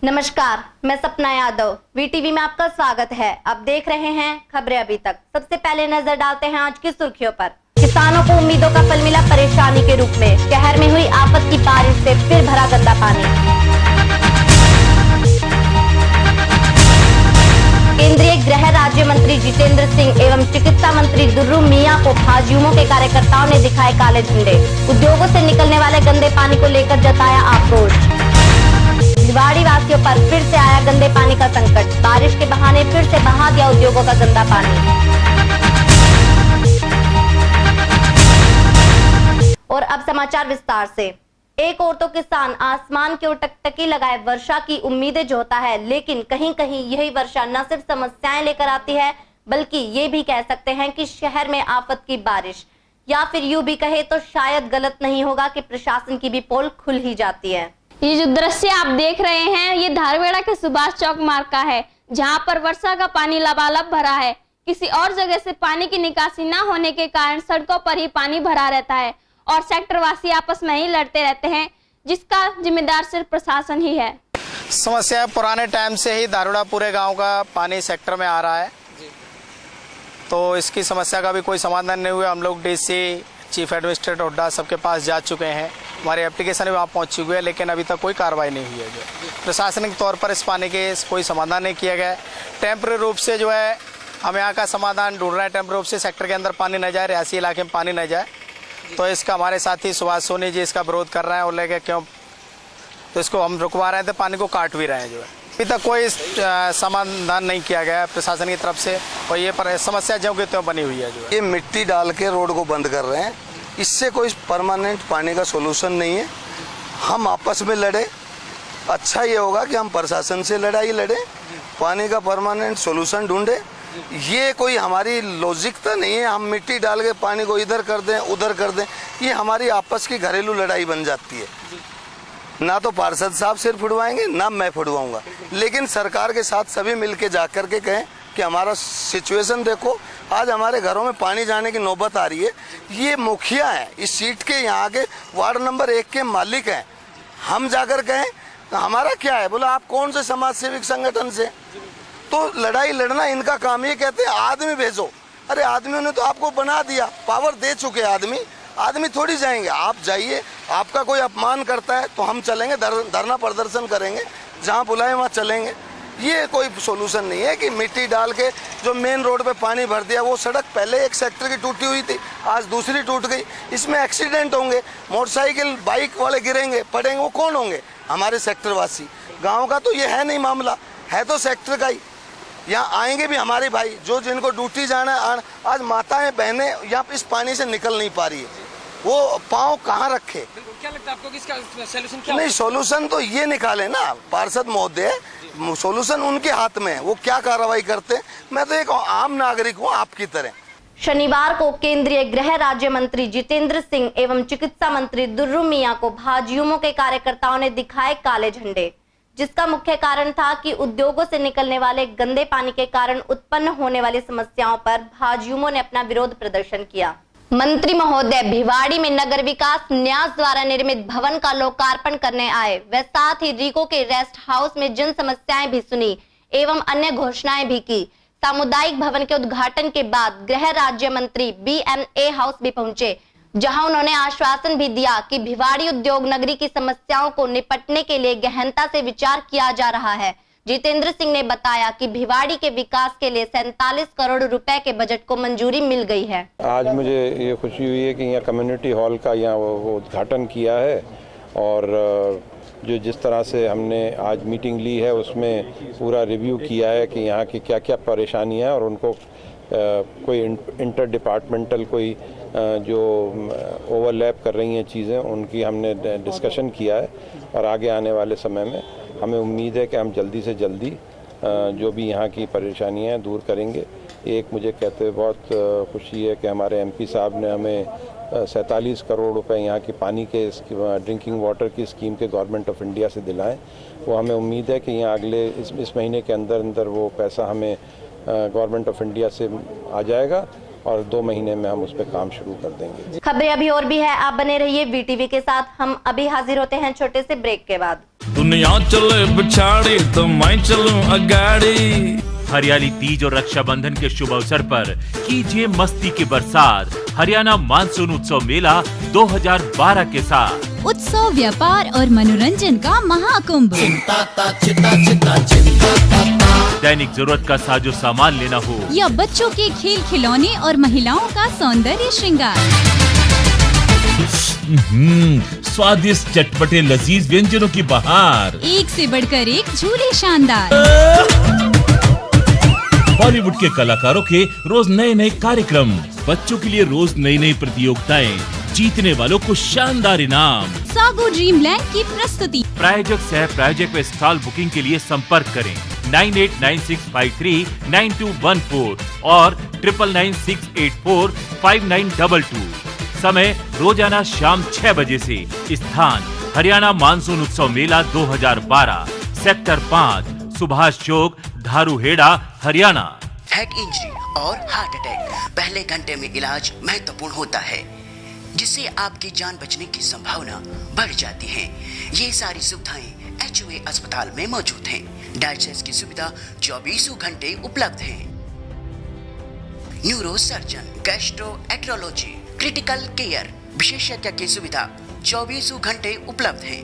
नमस्कार, मैं सपना यादव, वीटीवी में आपका स्वागत है। अब देख रहे हैं खबरें अभी तक। सबसे पहले नजर डालते हैं आज की सुर्खियों पर। किसानों को उम्मीदों का फल मिला परेशानी के रूप में। शहर में हुई आफत की बारिश से फिर भरा गंदा पानी। केंद्रीय गृह राज्य मंत्री जितेंद्र सिंह एवं चिकित्सा मंत्री दुर्रू मियां को भाजयुमो के कार्यकर्ताओं ने दिखाए काले झंडे। उद्योगों से निकलने वाले गंदे पानी को लेकर जताया आक्रोश। भिवाड़ी वासियों पर फिर से आया गंदे पानी का संकट। बारिश के बहाने फिर से बहा दिया उद्योगों का गंदा पानी। और अब समाचार विस्तार से। एक ओर तो किसान आसमान की ओर टकटकी लगाए वर्षा की उम्मीदें जोता है, लेकिन कहीं कहीं यही वर्षा न सिर्फ समस्याएं लेकर आती है, बल्कि ये भी कह सकते हैं कि शहर में आफत की बारिश, या फिर यूं भी कहे तो शायद गलत नहीं होगा कि प्रशासन की भी पोल खुल ही जाती है। ये जो दृश्य आप देख रहे हैं, ये धारवेड़ा के सुभाष चौक मार्ग का है, जहां पर वर्षा का पानी लबालब भरा है। किसी और जगह से पानी की निकासी न होने के कारण सड़कों पर ही पानी भरा रहता है और सेक्टर वासी आपस में ही लड़ते रहते हैं, जिसका जिम्मेदार सिर्फ प्रशासन ही है। समस्या पुराने टाइम से ही धारवेड़ा पूरे गांव का पानी सेक्टर में आ रहा है, तो इसकी समस्या का भी कोई समाधान नहीं हुआ। हम लोग डीसी, चीफ एडमिनिस्ट्रेटर हुड्डा सबके पास जा चुके हैं, हमारी एप्लीकेशन भी वहाँ पहुँच चुकी है, लेकिन अभी तक कोई कार्रवाई नहीं हुई है। प्रशासनिक तौर पर इस पानी के कोई समाधान नहीं किया गया है। टेम्प्रेरी रूप से जो है हम यहाँ का समाधान ढूंढ रहे हैं। टेम्प्रेरी रूप से सेक्टर के अंदर पानी न जाए, रिहायशी इलाके में पानी न जाए, तो इसका हमारे साथी सुभाष सोनी जी इसका विरोध कर रहे हैं और लेके क्यों, तो इसको हम रुकवा रहे थे, पानी को काट भी रहे हैं। जो है अभी तक कोई समाधान नहीं किया गया है प्रशासन की तरफ से, और ये पर समस्या ज्यों की त्यों बनी हुई है। जो ये मिट्टी डाल के रोड को बंद कर रहे हैं, इससे कोई परमानेंट पानी का सोल्यूशन नहीं है। हम आपस में लड़े, अच्छा ये होगा कि हम प्रशासन से लड़ाई लड़े, पानी का परमानेंट सोल्यूशन ढूंढे। ये कोई हमारी लॉजिकता नहीं है, हम मिट्टी डाल के पानी को इधर कर दें उधर कर दें, ये हमारी आपस की घरेलू लड़ाई बन जाती है। ना तो पार्षद साहब सिर फुड़वाएंगे, ना मैं फुड़वाऊंगा, लेकिन सरकार के साथ सभी मिलके जा कर के कहें कि हमारा सिचुएशन देखो, आज हमारे घरों में पानी जाने की नौबत आ रही है। ये मुखिया है इस सीट के, यहाँ के वार्ड नंबर 1 के मालिक हैं, हम जाकर कहें तो हमारा क्या है? बोला आप कौन से समाज सेविक संगठन से? तो लड़ाई लड़ना इनका काम। ये कहते हैं आदमी भेजो। अरे आदमियों ने तो आपको बना दिया, पावर दे चुके आदमी थोड़ी जाएंगे। आप जाइए, आपका कोई अपमान करता है तो हम चलेंगे, धरना प्रदर्शन करेंगे, जहाँ बुलाए वहाँ चलेंगे। ये कोई सोल्यूशन नहीं है कि मिट्टी डाल के जो मेन रोड पे पानी भर दिया। वो सड़क पहले एक सेक्टर की टूटी हुई थी, आज दूसरी टूट गई। इसमें एक्सीडेंट होंगे, मोटरसाइकिल बाइक वाले गिरेंगे पड़ेंगे, वो कौन होंगे? हमारे सेक्टर वासी। गाँव का तो ये है नहीं मामला, है तो सेक्टर का ही। यहाँ आएंगे भी हमारे भाई जो जिनको ड्यूटी जाना है। आज माताएं बहनें यहाँ इस पानी से निकल नहीं पा रही है, वो पाँव कहाँ रखे? क्या लगता है आपको कि इसका सॉल्यूशन क्या? नहीं, सॉल्यूशन तो ये निकाले ना पार्षद महोदय, सॉल्यूशन उनके हाथ में है, वो क्या कार्रवाई करते हैं। मैं तो एक आम नागरिक हूँ आपकी तरह। शनिवार को केंद्रीय गृह राज्य मंत्री जितेंद्र सिंह एवं चिकित्सा मंत्री दुर्रू मियां को भाजयुमो के कार्यकर्ताओं ने दिखाए काले झंडे, जिसका मुख्य कारण था कि उद्योगों से निकलने वाले गंदे पानी के कारण उत्पन्न होने वाली समस्याओं पर भाजयुमो ने अपना विरोध प्रदर्शन किया। मंत्री महोदय भिवाड़ी में नगर विकास न्यास द्वारा निर्मित भवन का लोकार्पण करने आए। वे साथ ही रीको के रेस्ट हाउस में जन समस्याएं भी सुनी एवं अन्य घोषणाएं भी की। सामुदायिक भवन के उद्घाटन के बाद गृह राज्य मंत्री BNA हाउस भी पहुंचे, जहां उन्होंने आश्वासन भी दिया कि भिवाड़ी उद्योग नगरी की समस्याओं को निपटने के लिए गहनता से विचार किया जा रहा है। जितेंद्र सिंह ने बताया कि भिवाड़ी के विकास के लिए 47 करोड़ रुपए के बजट को मंजूरी मिल गई है। आज मुझे ये खुशी हुई है कि यहाँ कम्युनिटी हॉल का यहाँ वो उद्घाटन किया है, और जो जिस तरह से हमने आज मीटिंग ली है उसमें पूरा रिव्यू किया है कि यहाँ की क्या क्या परेशानियाँ, और उनको कोई इंटर डिपार्टमेंटल कोई जो ओवरलैप कर रही हैं चीज़ें, उनकी हमने डिस्कशन किया है। और आगे आने वाले समय में हमें उम्मीद है कि हम जल्दी से जल्दी जो भी यहाँ की परेशानियाँ हैं दूर करेंगे। एक मुझे कहते हुए बहुत खुशी है कि हमारे MP साहब ने हमें 47 करोड़ रुपए यहाँ की पानी के ड्रिंकिंग वाटर की स्कीम के गवर्नमेंट ऑफ इंडिया से दिलाएं। वो हमें उम्मीद है कि यहाँ अगले इस महीने के अंदर वो पैसा हमें गवर्नमेंट ऑफ इंडिया से आ जाएगा, और 2 महीने में हम उस पर काम शुरू कर देंगे। खबरें अभी और भी है, आप बने रहिए वीटीवी के साथ। हम अभी हाजिर होते हैं छोटे से ब्रेक के बाद। दुनिया चले पिछाड़ी तो मैं चलूं अगाड़ी। हरियाली तीज और रक्षाबंधन के शुभ अवसर पर कीजिए मस्ती की बरसात हरियाणा मानसून उत्सव मेला 2012 के साथ। उत्सव, व्यापार और मनोरंजन का महाकुंभ। दैनिक जरूरत का साजो सामान लेना हो या बच्चों के खेल खिलौने और महिलाओं का सौंदर्य श्रृंगार। स्वादिष्ट चटपटे लजीज व्यंजनों की बहार। एक से बढ़कर एक झूले शानदार। बॉलीवुड के कलाकारों के रोज नए नए कार्यक्रम, बच्चों के लिए रोज नई नई प्रतियोगिताएं, जीतने वालों को शानदार इनाम। सागो ड्रीमलैंड की प्रस्तुति। प्रायोजक सह प्रायोजक व स्टॉल बुकिंग के लिए संपर्क करें 9896539214 और 9996845922। समय रोजाना शाम 6 बजे से। स्थान हरियाणा मानसून उत्सव मेला 2012, sector 5, Subhash Chowk, Dharuhera, Haryana. Head injury और हार्ट अटैक पहले घंटे में इलाज महत्वपूर्ण होता है, जिससे आपकी जान बचने की संभावना बढ़ जाती है। ये सारी सुविधाएं HUA अस्पताल में मौजूद हैं। डायलिसिस की सुविधा 24 घंटे उपलब्ध है। Neuro surgeon, gastroenterology, critical care विशेषज्ञ की सुविधा 24 घंटे उपलब्ध है।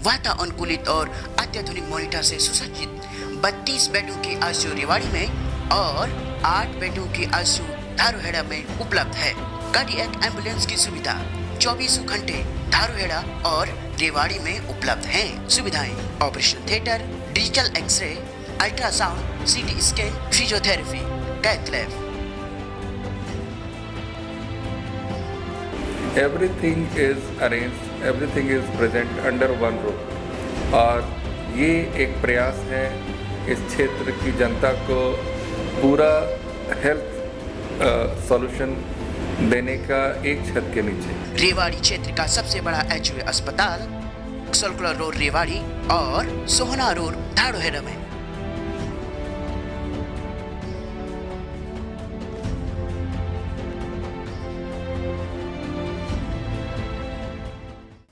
वातानुकूलित और अत्याधुनिक मॉनिटर से सुसज्जित 32 बेडों की आईसीयू रेवाड़ी में और 8 बेडों की आईसीयू धारूहेड़ा में उपलब्ध है। कार्डियक एम्बुलेंस की सुविधा 24 घंटे धारूहेड़ा और रेवाड़ी में उपलब्ध है। सुविधाएं operation theatre, digital x ray, ultrasound, CT scan, physiotherapy, cath lab. Everything is arranged, everything is present under one roof। और ये एक प्रयास है इस क्षेत्र की जनता को पूरा हेल्थ सॉल्यूशन देने का एक छत के नीचे। रेवाड़ी क्षेत्र का सबसे बड़ा HUA अस्पताल सर्कुलर रोड रेवाड़ी और सोहना रोड धारूहेड़ा में।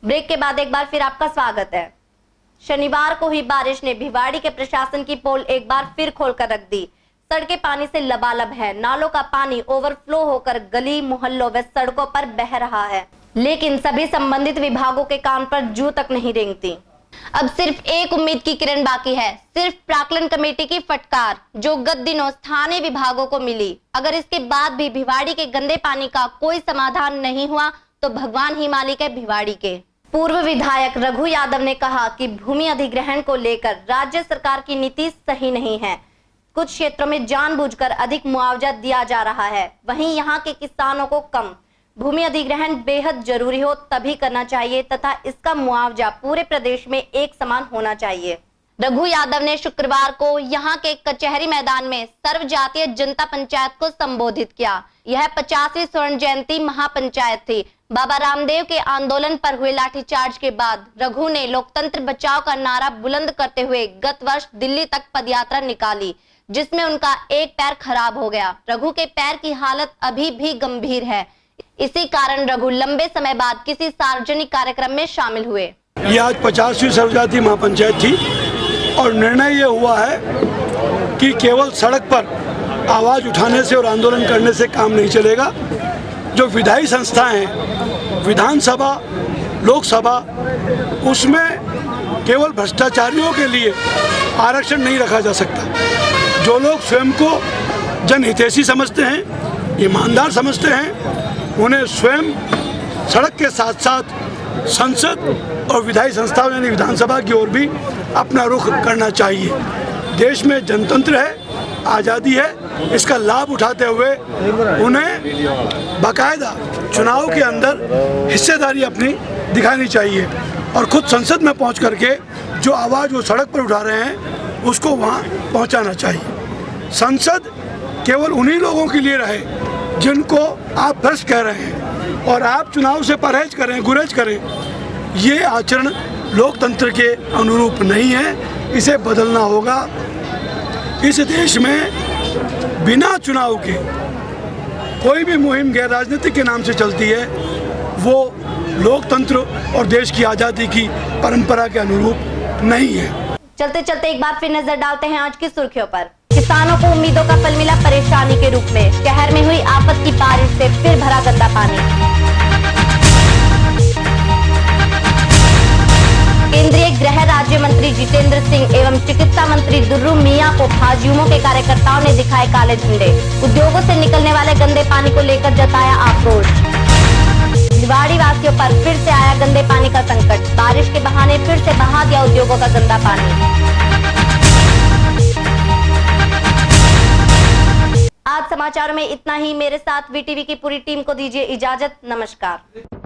ब्रेक के बाद एक बार फिर आपका स्वागत है। शनिवार को हुई बारिश ने भिवाड़ी के प्रशासन की पोल एक बार फिर खोलकर रख दी। सड़कें पानी से लबालब है। नालों का पानी ओवरफ्लो होकर गली, मोहल्लों व सड़कों पर बह रहा है, लेकिन सभी संबंधित विभागों के कान पर जू तक नहीं रेंगती। अब सिर्फ एक उम्मीद की किरण बाकी है, सिर्फ प्राक्कलन कमेटी की फटकार, जो गत दिनों स्थानीय विभागों को मिली। अगर इसके बाद भी भिवाड़ी के गंदे पानी का कोई समाधान नहीं हुआ तो भगवान ही मालिक है भिवाड़ी के। पूर्व विधायक रघु यादव ने कहा कि भूमि अधिग्रहण को लेकर राज्य सरकार की नीति सही नहीं है। कुछ क्षेत्रों में जानबूझकर अधिक मुआवजा दिया जा रहा है, वहीं यहाँ के किसानों को कम। भूमि अधिग्रहण बेहद जरूरी हो तभी करना चाहिए तथा इसका मुआवजा पूरे प्रदेश में एक समान होना चाहिए। रघु यादव ने शुक्रवार को यहाँ के कचहरी मैदान में सर्व जातीय जनता पंचायत को संबोधित किया। यह 50वीं स्वर्ण जयंती महापंचायत थी। बाबा रामदेव के आंदोलन पर हुए लाठीचार्ज के बाद रघु ने लोकतंत्र बचाओ का नारा बुलंद करते हुए गत वर्ष दिल्ली तक पदयात्रा निकाली, जिसमें उनका एक पैर खराब हो गया। रघु के पैर की हालत अभी भी गंभीर है। इसी कारण रघु लंबे समय बाद किसी सार्वजनिक कार्यक्रम में शामिल हुए। ये आज 50वीं सर्वजातीय महापंचायत थी और निर्णय ये हुआ है कि केवल सड़क पर आवाज उठाने से और आंदोलन करने से काम नहीं चलेगा। जो विधायी संस्थाएं हैं, विधानसभा, लोकसभा, उसमें केवल भ्रष्टाचारियों के लिए आरक्षण नहीं रखा जा सकता। जो लोग स्वयं को जनहितैषी समझते हैं, ईमानदार समझते हैं, उन्हें स्वयं सड़क के साथ साथ संसद और विधायी संस्थाओं यानी विधानसभा की ओर भी अपना रुख करना चाहिए। देश में जनतंत्र है, आज़ादी है, इसका लाभ उठाते हुए उन्हें बाकायदा चुनाव के अंदर हिस्सेदारी अपनी दिखानी चाहिए और खुद संसद में पहुंच करके जो आवाज़ वो सड़क पर उठा रहे हैं उसको वहां पहुंचाना चाहिए। संसद केवल उन्हीं लोगों के लिए रहे जिनको आप भ्रष्ट कह रहे हैं और आप चुनाव से परहेज करें, गुरेज करें। ये आचरण लोकतंत्र के अनुरूप नहीं है, इसे बदलना होगा। इस देश में बिना चुनाव के कोई भी मुहिम गैर राजनीतिक के नाम से चलती है वो लोकतंत्र और देश की आज़ादी की परंपरा के अनुरूप नहीं है। चलते चलते एक बार फिर नजर डालते हैं आज की सुर्खियों पर। किसानों को उम्मीदों का फल मिला परेशानी के रूप में। शहर में हुई आफत की बारिश से फिर भरा गंदा पानी। केंद्रीय गृह राज्य मंत्री जितेंद्र सिंह एवं चिकित्सा मंत्री दुर्रू मियां को भाजयुमो के कार्यकर्ताओं ने दिखाए काले झंडे। उद्योगों से निकलने वाले गंदे पानी को लेकर जताया आक्रोश। भिवाड़ी वासियों पर फिर से आया गंदे पानी का संकट। बारिश के बहाने फिर से बहा दिया उद्योगों का गंदा पानी। आज समाचारों में इतना ही। मेरे साथ वीटीवी की पूरी टीम को दीजिए इजाजत। नमस्कार।